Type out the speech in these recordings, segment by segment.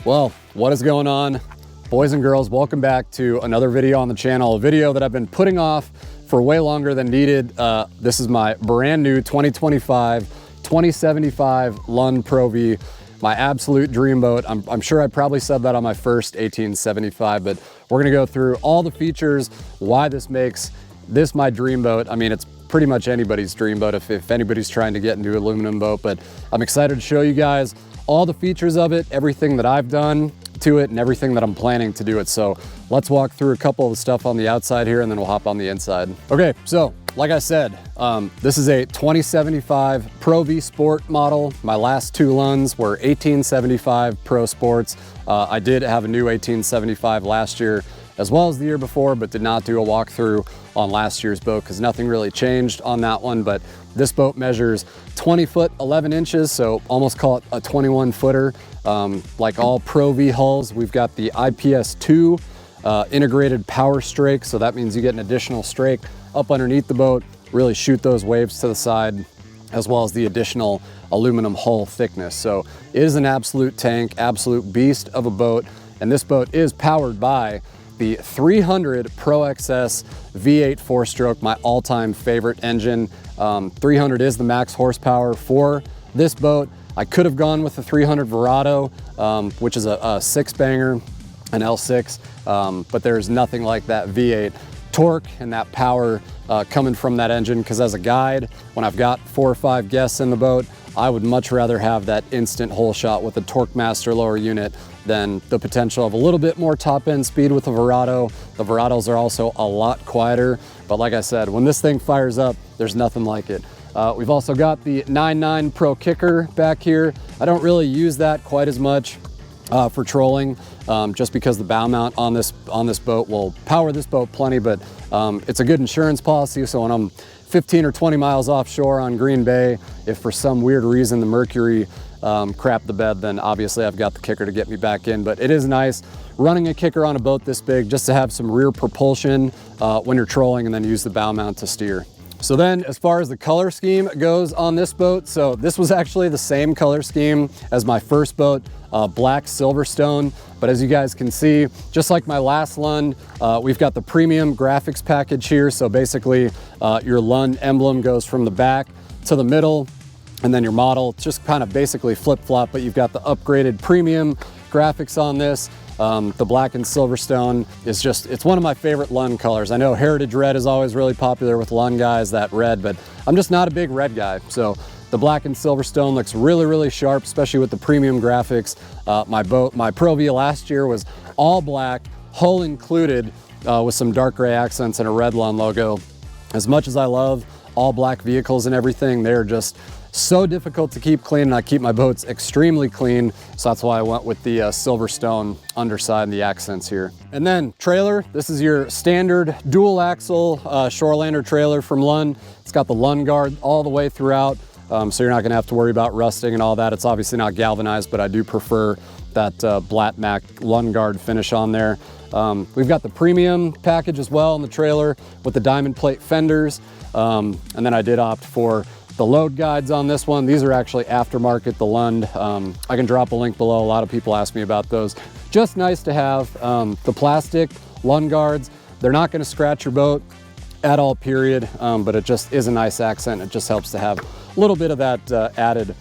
Well, what is going on, boys and girls? Welcome back to another video on the channel, a video that I've been putting off for way longer than needed. This is my brand new 2025 2075 Lund Pro V, my absolute dream boat. I'm sure I probably said that on my first 1875, but we're gonna go through all the features, why this makes this my dream boat. I mean, it's pretty much anybody's dream boat if anybody's trying to get into an aluminum boat, but I'm excited to show you guys all the features of it, everything that I've done to it and everything that I'm planning to do it. So let's walk through a couple of the stuff on the outside here and then we'll hop on the inside. Okay, so like I said, this is a 2075 Pro V Sport model. My last two Lunds were 1875 Pro Sports. I did have a new 1875 last year as well as the year before, but did not do a walkthrough on last year's boat because nothing really changed on that one. But this boat measures 20 foot 11 inches, so almost call it a 21 footer. Like all Pro V hulls, we've got the IPS2 integrated power strake, so that means you get an additional strake up underneath the boat, really shoot those waves to the side, as well as the additional aluminum hull thickness. So it is an absolute tank, absolute beast of a boat, and this boat is powered by the 300 Pro XS V8 4-stroke, my all-time favorite engine. 300 is the max horsepower for this boat. I could have gone with the 300 Verado, which is a six-banger, an L6, but there's nothing like that V8 torque and that power coming from that engine, because as a guide, when I've got 4 or 5 guests in the boat, I would much rather have that instant hole shot with the Torque Master lower unit than the potential of a little bit more top end speed with the Verado. The Verados are also a lot quieter, but like I said, when this thing fires up, there's nothing like it. We've also got the 9.9 Pro Kicker back here. I don't really use that quite as much for trolling, just because the bow mount on this boat will power this boat plenty, but it's a good insurance policy. So when I'm 15 or 20 miles offshore on Green Bay, if for some weird reason the Mercury crapped the bed, then obviously I've got the kicker to get me back in. But it is nice running a kicker on a boat this big, just to have some rear propulsion when you're trolling, and then use the bow mount to steer. So then, as far as the color scheme goes on this boat, so this was actually the same color scheme as my first boat, black Silverstone. But as you guys can see, just like my last Lund, we've got the premium graphics package here. So basically, your Lund emblem goes from the back to the middle, and then your model just kind of basically flip-flop, but you've got the upgraded premium graphics on this. The black and Silverstone is just, it's one of my favorite Lund colors. I know Heritage Red is always really popular with Lund guys, that red, but I'm just not a big red guy. So the black and Silverstone looks really, really sharp, especially with the premium graphics. My Pro V last year was all black, hull included, with some dark gray accents and a red Lund logo. As much as I love all black vehicles and everything, they're just so difficult to keep clean, and I keep my boats extremely clean, so that's why I went with the Silverstone underside and the accents here. And then trailer, this is your standard dual axle Shorelander trailer from Lund. It's got the Lund guard all the way throughout, so you're not gonna have to worry about rusting and all that. It's obviously not galvanized, but I do prefer that Blatmac Lund guard finish on there. We've got the premium package as well in the trailer with the diamond plate fenders, and then I did opt for the load guides on this one. These are actually aftermarket, the Lund. I can drop a link below. A lot of people ask me about those. Just nice to have. The plastic Lund guards, they're not gonna scratch your boat at all, period, but it just is a nice accent. It just helps to have a little bit of that added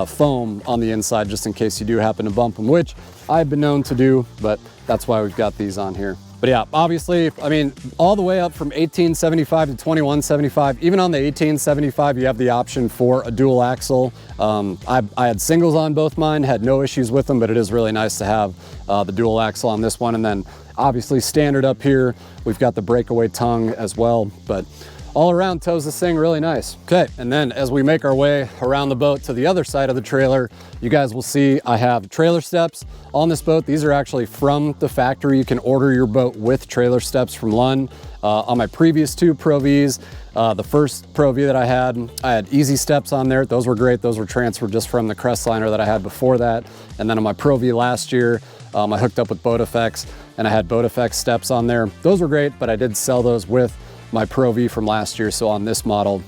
foam on the inside, just in case you do happen to bump them, which I've been known to do, but that's why we've got these on here. But yeah, obviously, I mean, all the way up from 1875 to 2175, even on the 1875, you have the option for a dual axle. I had singles on both mine, had no issues with them, but it is really nice to have the dual axle on this one. And then obviously standard up here, we've got the breakaway tongue as well, but all around tows this thing really nice. Okay, and then as we make our way around the boat to the other side of the trailer, you guys will see I have trailer steps on this boat. These are actually from the factory. You can order your boat with trailer steps from Lund. On my previous two Pro Vs, the first Pro V that I had easy steps on there. Those were great. Those were transferred just from the Crestliner that I had before that. And then on my Pro V last year, I hooked up with Boat Effects and I had Boat Effects steps on there. Those were great, but I did sell those with my Pro V from last year. So on this model,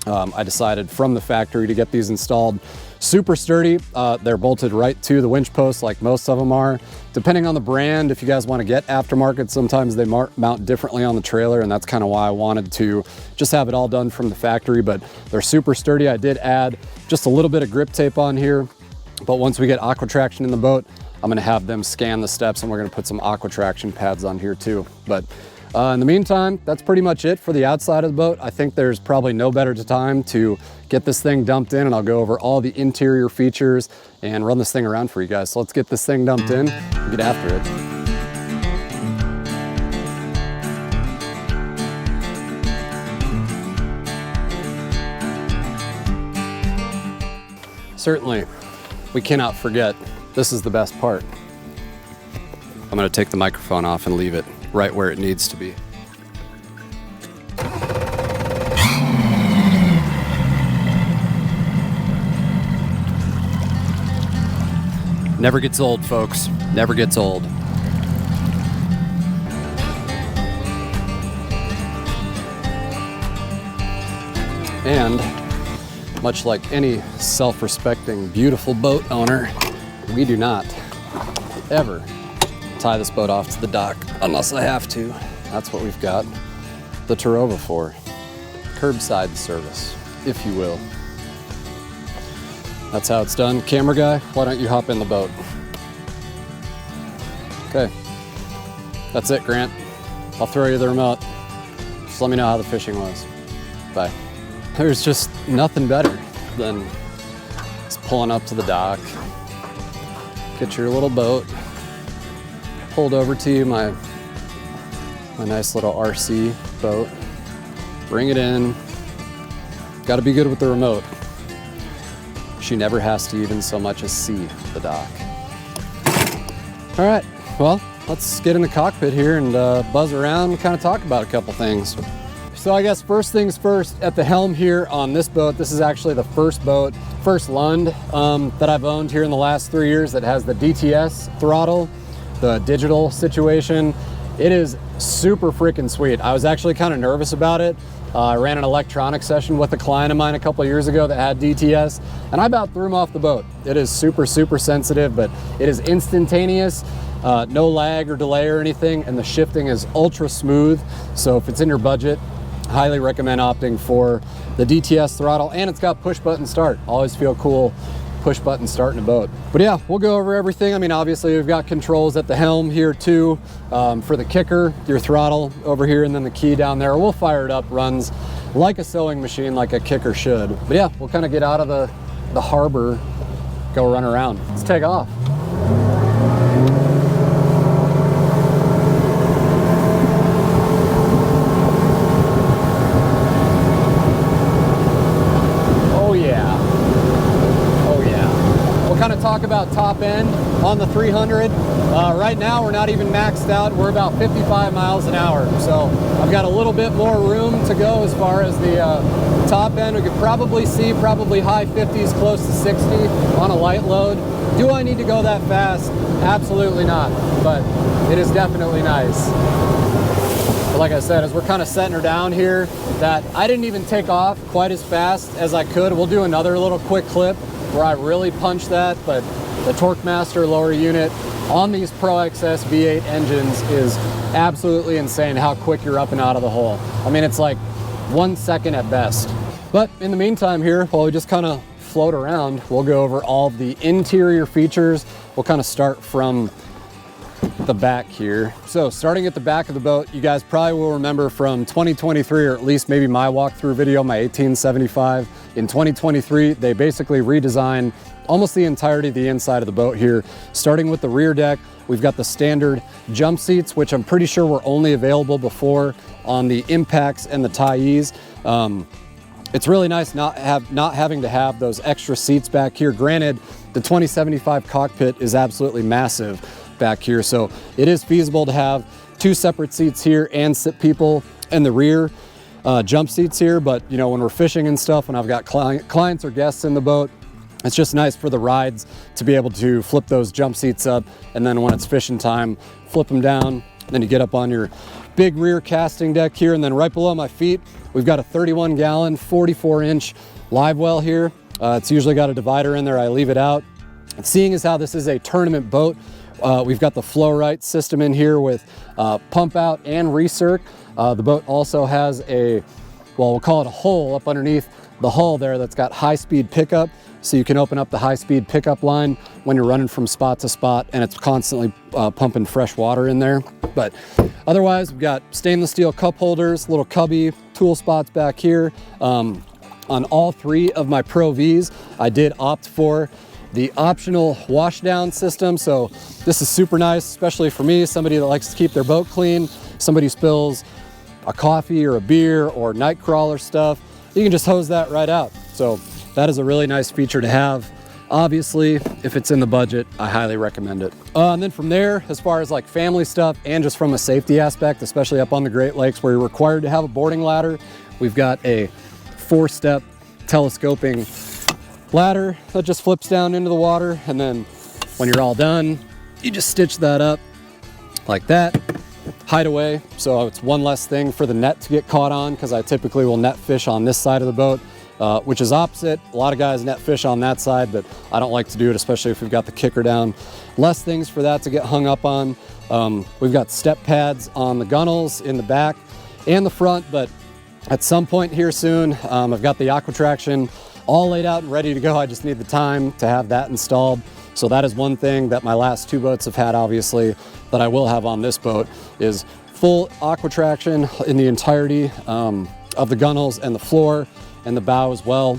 I decided from the factory to get these installed super sturdy. They're bolted right to the winch post like most of them are. Depending on the brand, if you guys want to get aftermarket, sometimes they mount differently on the trailer, and that's kind of why I wanted to just have it all done from the factory, but they're super sturdy. I did add just a little bit of grip tape on here, but once we get aqua traction in the boat, I'm gonna have them scan the steps, and we're gonna put some aqua traction pads on here too. But in the meantime, that's pretty much it for the outside of the boat. I think there's probably no better time to get this thing dumped in, and I'll go over all the interior features and run this thing around for you guys. So let's get this thing dumped in and get after it. Certainly, we cannot forget, this is the best part. I'm gonna take the microphone off and leave it right where it needs to be. Never gets old, folks. Never gets old. And much like any self-respecting, beautiful boat owner, we do not ever tie this boat off to the dock unless I have to. That's what we've got the Terova for. Curbside service, if you will. That's how it's done. Camera guy, why don't you hop in the boat? Okay, that's it, Grant. I'll throw you the remote. Just let me know how the fishing was. Bye. There's just nothing better than just pulling up to the dock, get your little boat pulled over to you, my nice little RC boat, bring it in. Got to be good with the remote. She never has to even so much as see the dock. All right, well, let's get in the cockpit here and buzz around and kind of talk about a couple things. So I guess first things first, at the helm here on this boat, this is actually the first Lund that I've owned here in the last 3 years that has the DTS throttle, the digital situation. It is super freaking sweet. I was actually kind of nervous about it. I ran an electronic session with a client of mine a couple of years ago that had DTS, and I about threw him off the boat. It is super, super sensitive, but it is instantaneous, no lag or delay or anything, and the shifting is ultra smooth. So if it's in your budget, highly recommend opting for the DTS throttle, and it's got push button start. Always feel cool push button starting a boat. But yeah, we'll go over everything. I mean, obviously we've got controls at the helm here too, for the kicker, your throttle over here, and then the key down there. We'll fire it up, runs like a sewing machine, like a kicker should. But yeah, we'll kind of get out of the harbor, go run around. Let's take off. Talk about top end on the 300. Right now we're not even maxed out. We're about 55 miles an hour. So I've got a little bit more room to go as far as the top end. We could probably see high 50s, close to 60 on a light load. Do I need to go that fast? Absolutely not, but it is definitely nice. But like I said, as we're kind of setting her down here, that I didn't even take off quite as fast as I could. We'll do another little quick clip where I really punch that, but the Torque Master lower unit on these Pro XS V8 engines is absolutely insane how quick you're up and out of the hole. I mean, it's like 1 second at best. But in the meantime here, while we just kind of float around, we'll go over all of the interior features. We'll kind of start from the back here. So starting at the back of the boat, you guys probably will remember from 2023, or at least maybe my walkthrough video, my 1875. In 2023, they basically redesigned almost the entirety of the inside of the boat here. Starting with the rear deck, we've got the standard jump seats, which I'm pretty sure were only available before on the Impacts and the Tyes. It's really nice not having to have those extra seats back here. Granted, the 2075 cockpit is absolutely massive back here, so it is feasible to have 2 separate seats here and sit people in the rear jump seats here. But you know, when we're fishing and stuff, when I've got clients or guests in the boat, it's just nice for the rides to be able to flip those jump seats up, and then when it's fishing time, flip them down. Then you get up on your big rear casting deck here, and then right below my feet, we've got a 31-gallon, 44-inch live well here. It's usually got a divider in there. I leave it out. And seeing as how this is a tournament boat, we've got the flow right system in here with pump out and recirc. The boat also has a, well, we'll call it a hole up underneath the hull there that's got high-speed pickup. So you can open up the high-speed pickup line when you're running from spot to spot, and it's constantly pumping fresh water in there. But otherwise, we've got stainless steel cup holders, little cubby, tool spots back here. On all three of my Pro Vs, I did opt for the optional wash down system. So this is super nice, especially for me, somebody that likes to keep their boat clean. Somebody spills a coffee or a beer or night crawler stuff, you can just hose that right out. So that is a really nice feature to have. Obviously, if it's in the budget, I highly recommend it. And then from there, as far as like family stuff and just from a safety aspect, especially up on the Great Lakes where you're required to have a boarding ladder, we've got a 4-step telescoping ladder that just flips down into the water. And then when you're all done, you just stitch that up like that, hideaway. So it's one less thing for the net to get caught on, because I typically will net fish on this side of the boat. Which is opposite. A lot of guys net fish on that side, but I don't like to do it, especially if we've got the kicker down. Less things for that to get hung up on. We've got step pads on the gunnels in the back and the front, but at some point here soon, I've got the Aquatraction all laid out and ready to go. I just need the time to have that installed. So that is one thing that my last 2 boats have had, obviously, that I will have on this boat, is full Aquatraction in the entirety of the gunnels and the floor and the bow as well.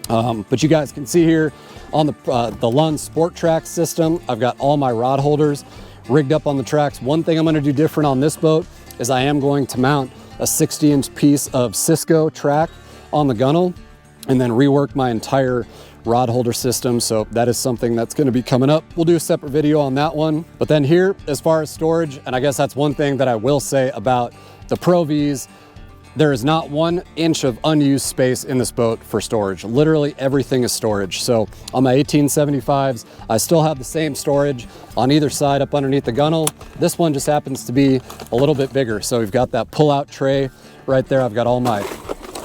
But you guys can see here on the Lund Sport Track system, I've got all my rod holders rigged up on the tracks. One thing I'm going to do different on this boat is I am going to mount a 60-inch piece of Cisco track on the gunnel and then rework my entire rod holder system. So that is something that's going to be coming up. We'll do a separate video on that one. But then here, as far as storage, and I guess that's one thing that I will say about the Pro Vs, there is not 1 inch of unused space in this boat for storage. Literally everything is storage. So on my 1875s, I still have the same storage on either side up underneath the gunnel. This one just happens to be a little bit bigger. So we've got that pull-out tray right there. I've got all my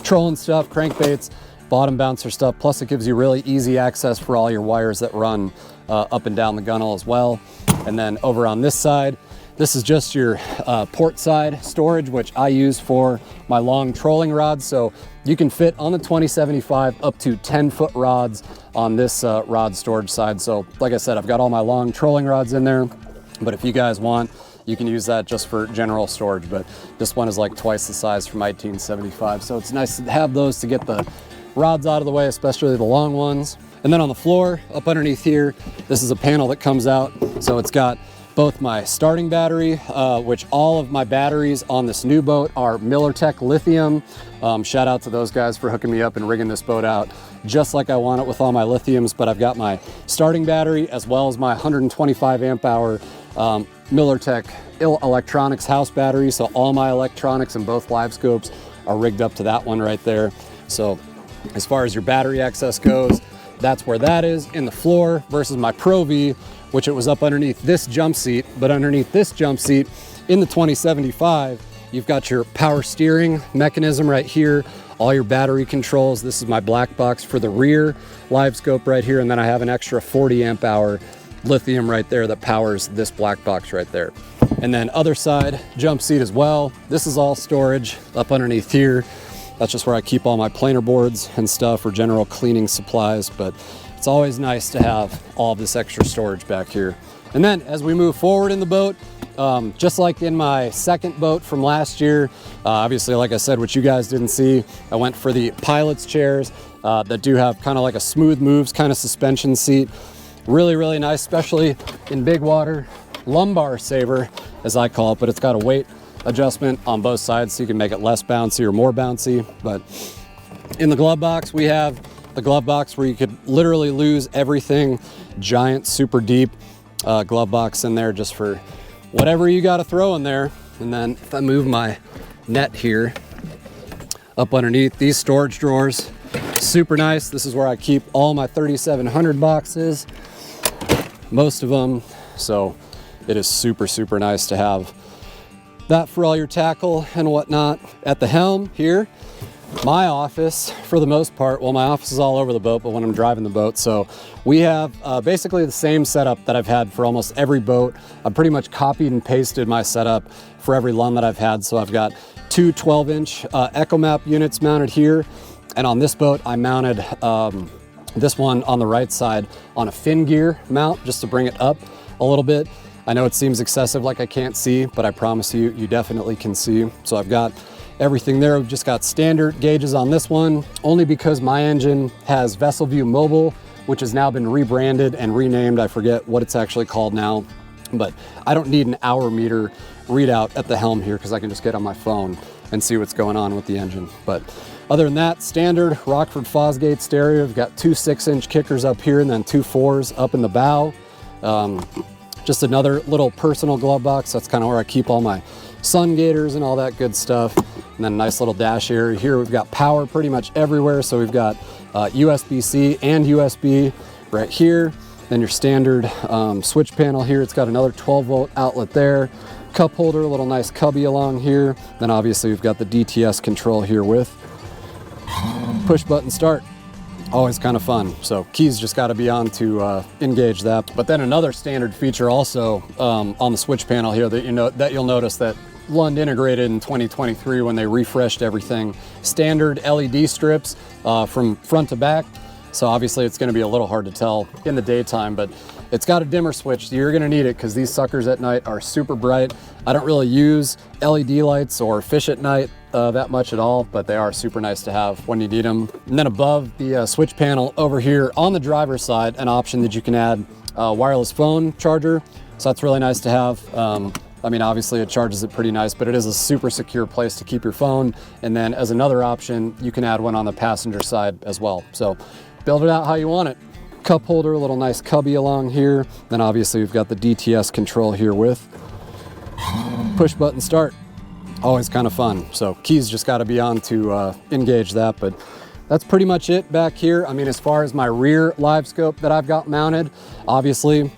trolling stuff, crankbaits, bottom bouncer stuff. Plus it gives you really easy access for all your wires that run up and down the gunnel as well. And then over on this side, this is just your port side storage, which I use for my long trolling rods. So you can fit on the 2075 up to 10-foot rods on this rod storage side. So like I said, I've got all my long trolling rods in there, but if you guys want, you can use that just for general storage. But this one is like twice the size from my 1875. So it's nice to have those to get the rods out of the way, especially the long ones. And then on the floor, up underneath here, this is a panel that comes out. So it's got both my starting battery, which all of my batteries on this new boat are MillerTech lithium. Shout out to those guys for hooking me up and rigging this boat out just like I want it with all my lithiums. But I've got my starting battery as well as my 125 amp hour MillerTech electronics house battery. So all my electronics and both live scopes are rigged up to that one right there. So as far as your battery access goes, that's where that is in the floor, versus my Pro V, which it was up underneath this jump seat. But underneath this jump seat in the 2075, you've got your power steering mechanism right here, all your battery controls. This is my black box for the rear live scope right here. And then I have an extra 40 amp hour lithium right there that powers this black box right there. And then other side jump seat as well. This is all storage up underneath here. That's just where I keep all my planer boards and stuff for general cleaning supplies. But it's always nice to have all of this extra storage back here. And then as we move forward in the boat, just like in my second boat from last year, obviously, like I said, which you guys didn't see, I went for the pilot's chairs that do have kind of like a smooth moves kind of suspension seat. Really, really nice, especially in big water. Lumbar saver, as I call it, but it's got a weight adjustment on both sides so you can make it less bouncy or more bouncy. But in the glove box, we have the glove box where you could literally lose everything. Giant, super deep glove box in there just for whatever you got to throw in there. And then if I move my net here up underneath, these storage drawers, super nice. This is where I keep all my 3700 boxes, most of them. So it is super, super nice to have that for all your tackle and whatnot. At the helm here, My office, for the most part, well, my office is all over the boat, but when I'm driving the boat, so we have basically the same setup that I've had for almost every boat. I've pretty much copied and pasted my setup for every Lund that I've had. So I've got two 12-inch EchoMap units mounted here, and on this boat I mounted this one on the right side on a fin gear mount just to bring it up a little bit. I know it seems excessive, like I can't see, but I promise you, you definitely can see. So I've got everything there. We've just got standard gauges on this one, only because my engine has Vessel View Mobile, which has now been rebranded and renamed. I forget what it's actually called now, but I don't need an hour meter readout at the helm here because I can just get on my phone and see what's going on with the engine. But other than that, standard Rockford Fosgate stereo. We've got two 6-inch kickers up here and then two 4s up in the bow. Just another little personal glove box. That's kind of where I keep all my sun gaiters and all that good stuff. And then a nice little dash area here. We've got power pretty much everywhere. So we've got USB-C and USB right here. Then your standard switch panel here. It's got another 12-volt outlet there. Cup holder, a little nice cubby along here. Then obviously we've got the DTS control here with push button start. Always kind of fun. So keys just got to be on to engage that. But then another standard feature also on the switch panel here that you'll notice that Lund integrated in 2023 when they refreshed everything. Standard LED strips from front to back. So obviously it's going to be a little hard to tell in the daytime, but it's got a dimmer switch. So you're going to need it because these suckers at night are super bright. I don't really use LED lights or fish at night that much at all, but they are super nice to have when you need them. And then above the switch panel over here on the driver's side, an option that you can add wireless phone charger. So that's really nice to have. I mean, obviously it charges it pretty nice, but it is a super secure place to keep your phone. And then as another option, you can add one on the passenger side as well. So build it out how you want it. Cup holder, a little nice cubby along here. Then obviously we've got the DTS control here with push button start. Always kind of fun. So keys just got to be on to engage that, but that's pretty much it back here. I mean, as far as my rear live scope that I've got mounted, obviously,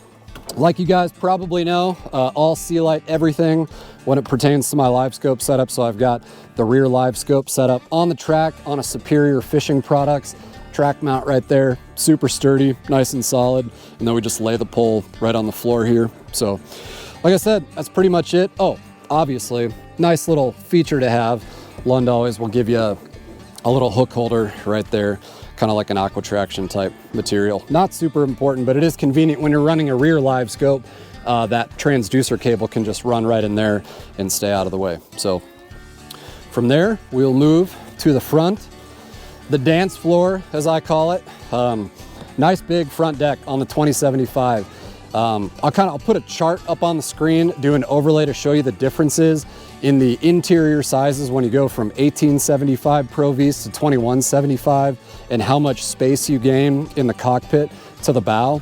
like you guys probably know, all sea light everything when it pertains to my live scope setup. So I've got the rear live scope set up on the track on a Superior Fishing Products track mount right there. Super sturdy, nice and solid. And then we just lay the pole right on the floor here. So like I said, that's pretty much it. Oh, obviously, nice little feature to have. Lund always will give you a little hook holder right there, kind of like an aqua traction type material. Not super important, but it is convenient when you're running a rear live scope. That transducer cable can just run right in there and stay out of the way. So from there, we'll move to the front, the dance floor, as I call it. Nice big front deck on the 2075. I'll put a chart up on the screen, do an overlay to show you the differences in the interior sizes when you go from 1875 Pro Vs to 2175 and how much space you gain in the cockpit to the bow.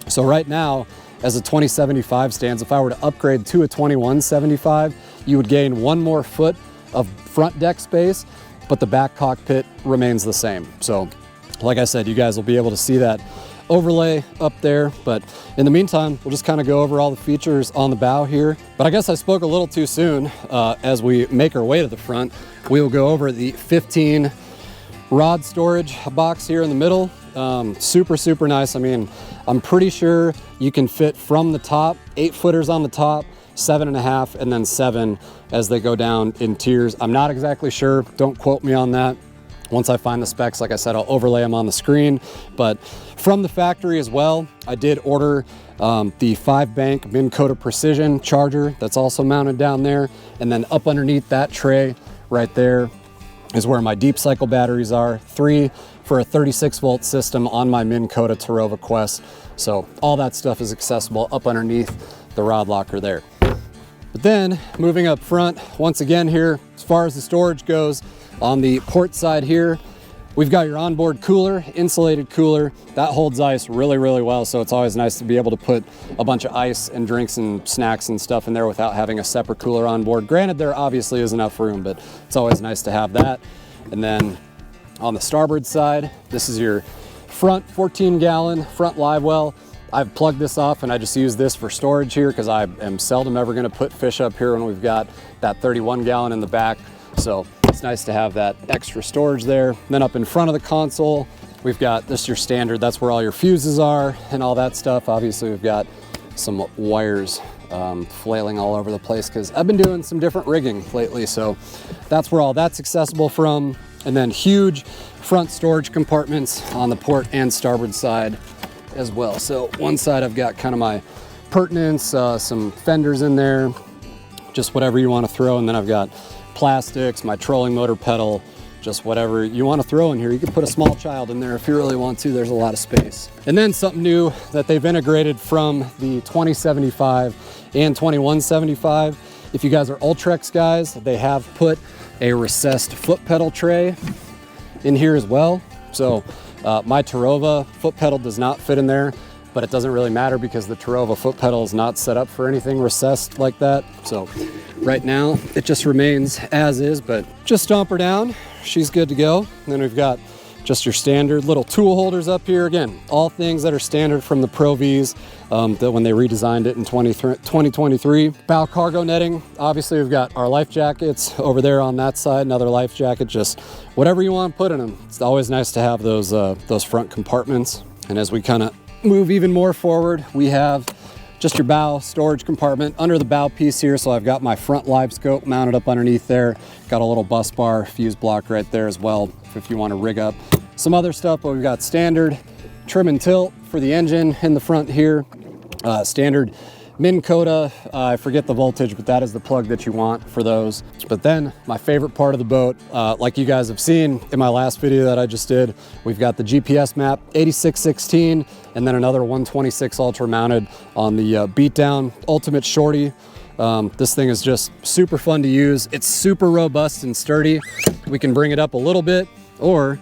So right now, as a 2075 stands, if I were to upgrade to a 2175, you would gain one more foot of front deck space, but the back cockpit remains the same. So like I said, you guys will be able to see that overlay up there. But in the meantime, we'll just kind of go over all the features on the bow here. But I guess I spoke a little too soon. As we make our way to the front, we will go over the 15 rod storage box here in the middle. Super nice. I mean, I'm pretty sure you can fit from the top 8-footers on the top, 7.5, and then 7 as they go down in tiers. I'm not exactly sure. Don't quote me on that. Once I find the specs, like I said, I'll overlay them on the screen. But from the factory as well, I did order the 5-bank Minn Kota Precision charger that's also mounted down there. And then up underneath that tray right there is where my deep cycle batteries are. 3 for a 36-volt system on my Minn Kota Tarova Quest. So all that stuff is accessible up underneath the rod locker there. But then moving up front, once again here, as far as the storage goes, on the port side here, we've got your onboard cooler, insulated cooler. That holds ice really well, so it's always nice to be able to put a bunch of ice and drinks and snacks and stuff in there without having a separate cooler on board. Granted, there obviously is enough room, but it's always nice to have that. And then on the starboard side, this is your front 14-gallon front live well. I've plugged this off and I just use this for storage here because I am seldom ever going to put fish up here when we've got that 31-gallon in the back. So It's nice to have that extra storage there. Then up in front of the console, we've got this your standard, that's where all your fuses are and all that stuff. Obviously we've got some wires flailing all over the place because I've been doing some different rigging lately. So that's where all that's accessible from. And then huge front storage compartments on the port and starboard side as well. So one side I've got kind of my pertinence, some fenders in there, just whatever you want to throw. And then I've got plastics, my trolling motor pedal, just whatever you want to throw in here. You can put a small child in there if you really want to. There's a lot of space. And then something new that they've integrated from the 2075 and 2175. If you guys are Ultrex guys, they have put a recessed foot pedal tray in here as well. So my Tarova foot pedal does not fit in there, but it doesn't really matter because the Tarova foot pedal is not set up for anything recessed like that. So right now it just remains as is, but just stomp her down. She's good to go. And then we've got just your standard little tool holders up here. Again, all things that are standard from the Pro Vs that when they redesigned it in 2023. Bow cargo netting. Obviously we've got our life jackets over there on that side, another life jacket, just whatever you want to put in them. It's always nice to have those front compartments. And as we kind of move even more forward, we have just your bow storage compartment under the bow piece here. So I've got my front live scope mounted up underneath there. Got a little bus bar fuse block right there as well if you want to rig up some other stuff. But we've got standard trim and tilt for the engine in the front here. Standard Minn Kota, I forget the voltage, but that is the plug that you want for those. But then my favorite part of the boat, like you guys have seen in my last video that I just did, we've got the GPS map 8616 and then another 126 Ultra mounted on the Beatdown Ultimate Shorty. This thing is just super fun to use. It's super robust and sturdy. We can bring it up a little bit, or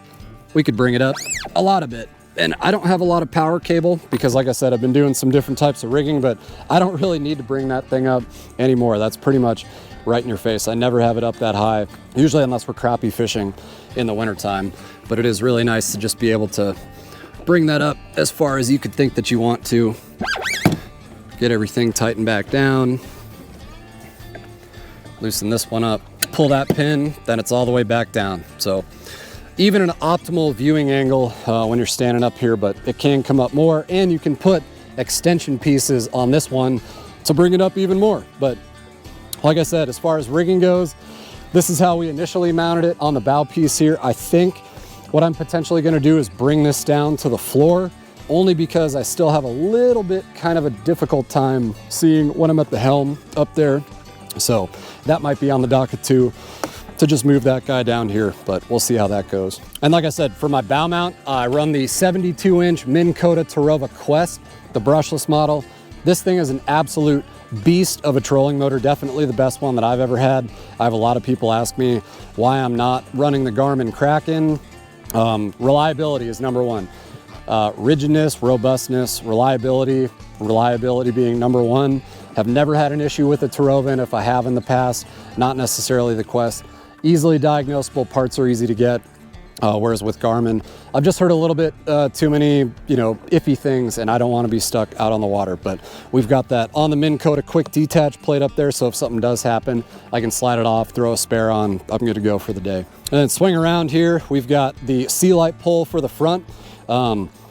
we could bring it up a lot of bit. And I don't have a lot of power cable because, like I said, I've been doing some different types of rigging, but I don't really need to bring that thing up anymore. That's pretty much right in your face. I never have it up that high, usually unless we're crappie fishing in the wintertime. But it is really nice to just be able to bring that up as far as you could think that you want to. Get everything tightened back down. Loosen this one up. Pull that pin, then it's all the way back down. So even an optimal viewing angle when you're standing up here, but it can come up more, and you can put extension pieces on this one to bring it up even more. But like I said, as far as rigging goes, this is how we initially mounted it on the bow piece here. I think what I'm potentially going to do is bring this down to the floor, only because I still have a little bit kind of a difficult time seeing when I'm at the helm up there. So that might be on the docket too, to just move that guy down here, but we'll see how that goes. And like I said, for my bow mount, I run the 72-inch Minn Kota Tarova Quest, the brushless model. This thing is an absolute beast of a trolling motor, definitely the best one that I've ever had. I have a lot of people ask me why I'm not running the Garmin Kraken. Reliability is number one. Rigidness, robustness, reliability being number one. Have never had an issue with the Tarova, and if I have in the past, not necessarily the Quest. Easily diagnosable, parts are easy to get, whereas with Garmin, I've just heard a little bit too many, iffy things, and I don't want to be stuck out on the water. But we've got that on the Minn Kota quick detach plate up there, so if something does happen, I can slide it off, throw a spare on, I'm good to go for the day. And then swing around here, we've got the sea light pole for the front.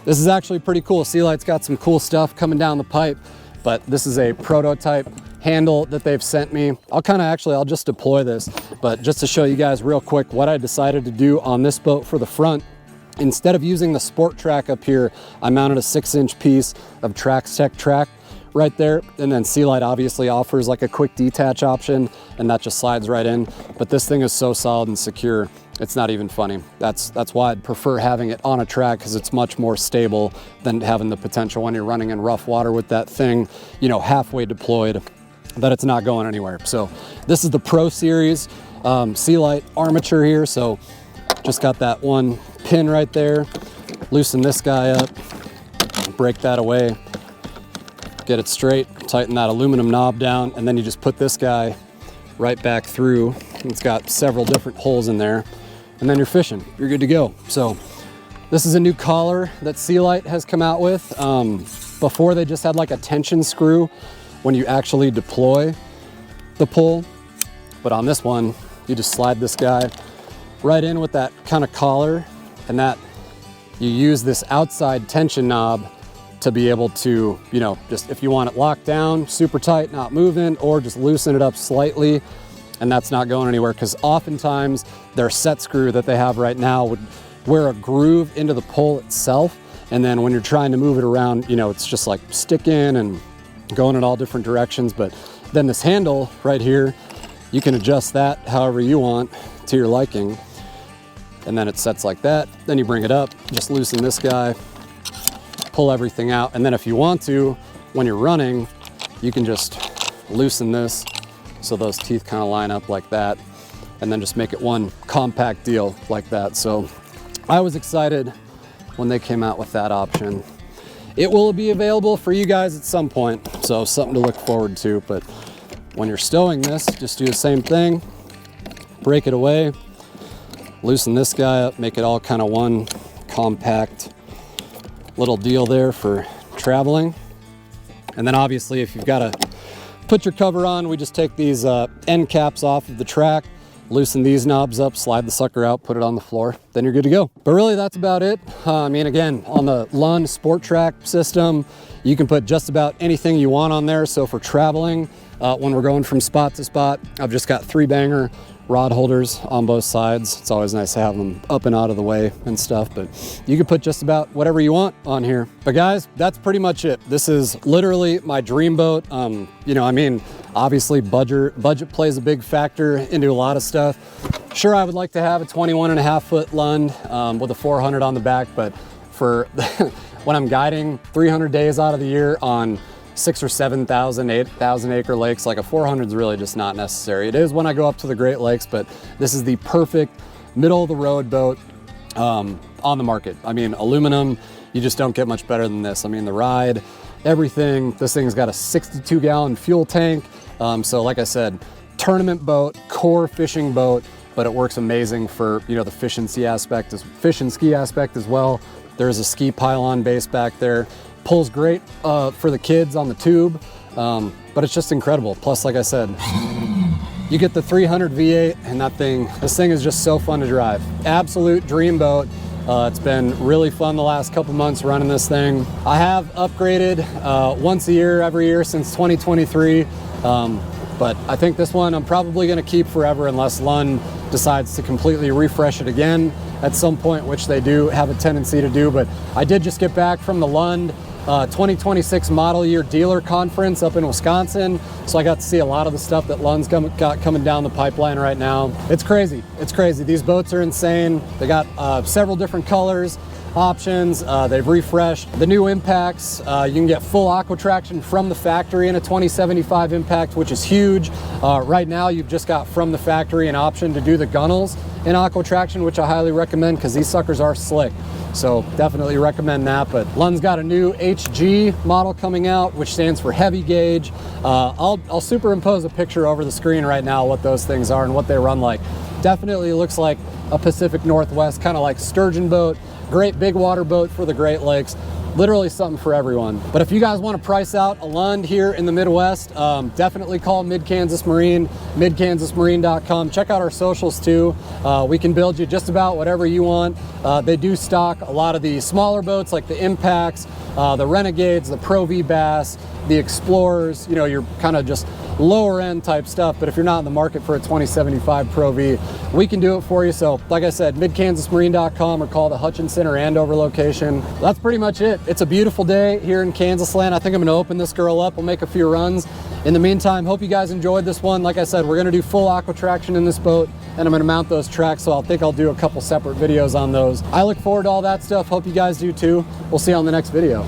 This is actually pretty cool. Sea Light's got some cool stuff coming down the pipe, but this is a prototype handle that they've sent me. I'll just deploy this, but just to show you guys real quick what I decided to do on this boat for the front, instead of using the Sport Track up here, I mounted a 6-inch piece of Trax Tech track right there. And then Sea Light obviously offers like a quick detach option, and that just slides right in. But this thing is so solid and secure, it's not even funny. That's why I'd prefer having it on a track, because it's much more stable than having the potential when you're running in rough water with that thing, halfway deployed, that it's not going anywhere. So this is the Pro Series Sea Light armature here. So just got that one pin right there. Loosen this guy up, break that away, get it straight, tighten that aluminum knob down, and then you just put this guy right back through. It's got several different holes in there, and then you're fishing. You're good to go. So this is a new collar that Sea Light has come out with. Before, they just had like a tension screw when you actually deploy the pole, but on this one, you just slide this guy right in with that kind of collar, and that you use this outside tension knob to be able to, you know, just if you want it locked down, super tight, not moving, or just loosen it up slightly, and that's not going anywhere, because oftentimes their set screw that they have right now would wear a groove into the pole itself, and then when you're trying to move it around, you know, it's just like sticking and going in all different directions. But then this handle right here, you can adjust that however you want to your liking, and then it sets like that. Then you bring it up, just loosen this guy, pull everything out, and then if you want to, when you're running, you can just loosen this so those teeth kind of line up like that, and then just make it one compact deal like that. So I was excited when they came out with that option. It will be available for you guys at some point, so something to look forward to. But when you're stowing this, just do the same thing, break it away, loosen this guy up, make it all kind of one compact little deal there for traveling. And then obviously if you've got to put your cover on, we just take these end caps off of the track, loosen these knobs up, slide the sucker out, put it on the floor, then you're good to go. But really that's about it. I mean, again, on the Lund Sport Track system, you can put just about anything you want on there. So for traveling, when we're going from spot to spot, I've just got 3-banger rod holders on both sides. It's always nice to have them up and out of the way and stuff, but you can put just about whatever you want on here. But guys, that's pretty much it. This is literally my dream boat. You know, I mean, obviously budget plays a big factor into a lot of stuff. Sure, I would like to have a 21.5-foot Lund with a 400 on the back, but for when I'm guiding 300 days out of the year on 6,000 or 7,000, 8,000 acre lakes, like a 400 is really just not necessary. It is when I go up to the Great Lakes, but this is the perfect middle of the road boat on the market. I mean, aluminum, you just don't get much better than this. I mean, the ride, everything. This thing's got a 62-gallon fuel tank. So like I said, tournament boat, core fishing boat, but it works amazing for, you know, the fish and ski aspect as well. There's a ski pylon base back there. Pulls great for the kids on the tube, but it's just incredible. Plus, like I said, you get the 300 V8, and this thing is just so fun to drive. Absolute dream boat. It's been really fun the last couple months running this thing. I have upgraded once a year, every year since 2023, but I think this one I'm probably going to keep forever unless Lund decides to completely refresh it again at some point, which they do have a tendency to do. But I did just get back from the Lund 2026 model year dealer conference up in Wisconsin, so I got to see a lot of the stuff that Lund's got coming down the pipeline right now. It's crazy. It's crazy. These boats are insane. They got several different colors, options. They've refreshed the new impacts. You can get full aqua traction from the factory in a 2075 impact, which is huge. Right now you've just got from the factory an option to do the gunnels in aqua traction, which I highly recommend because these suckers are slick. So definitely recommend that. But Lund's got a new HG model coming out, which stands for heavy gauge. I'll superimpose a picture over the screen right now what those things are and what they run like. Definitely looks like a Pacific Northwest, kind of like sturgeon boat, great big water boat for the Great Lakes. Literally something for everyone. But if you guys want to price out a Lund here in the Midwest, definitely call Mid-Kansas Marine, midkansasmarine.com. Check out our socials too. We can build you just about whatever you want. They do stock a lot of the smaller boats like the Impacts, the Renegades, the Pro V Bass, the Explorers, you know, your kind of just lower end type stuff. But if you're not in the market for a 2075 Pro V, we can do it for you. So like I said, midkansasmarine.com or call the Hutchinson or Andover location. That's pretty much it. It's a beautiful day here in Kansas land. I think I'm going to open this girl up. We'll make a few runs. In the meantime, hope you guys enjoyed this one. Like I said, we're going to do full aqua traction in this boat, and I'm going to mount those tracks, so I'll do a couple separate videos on those. I look forward to all that stuff. Hope you guys do too. We'll see you on the next video.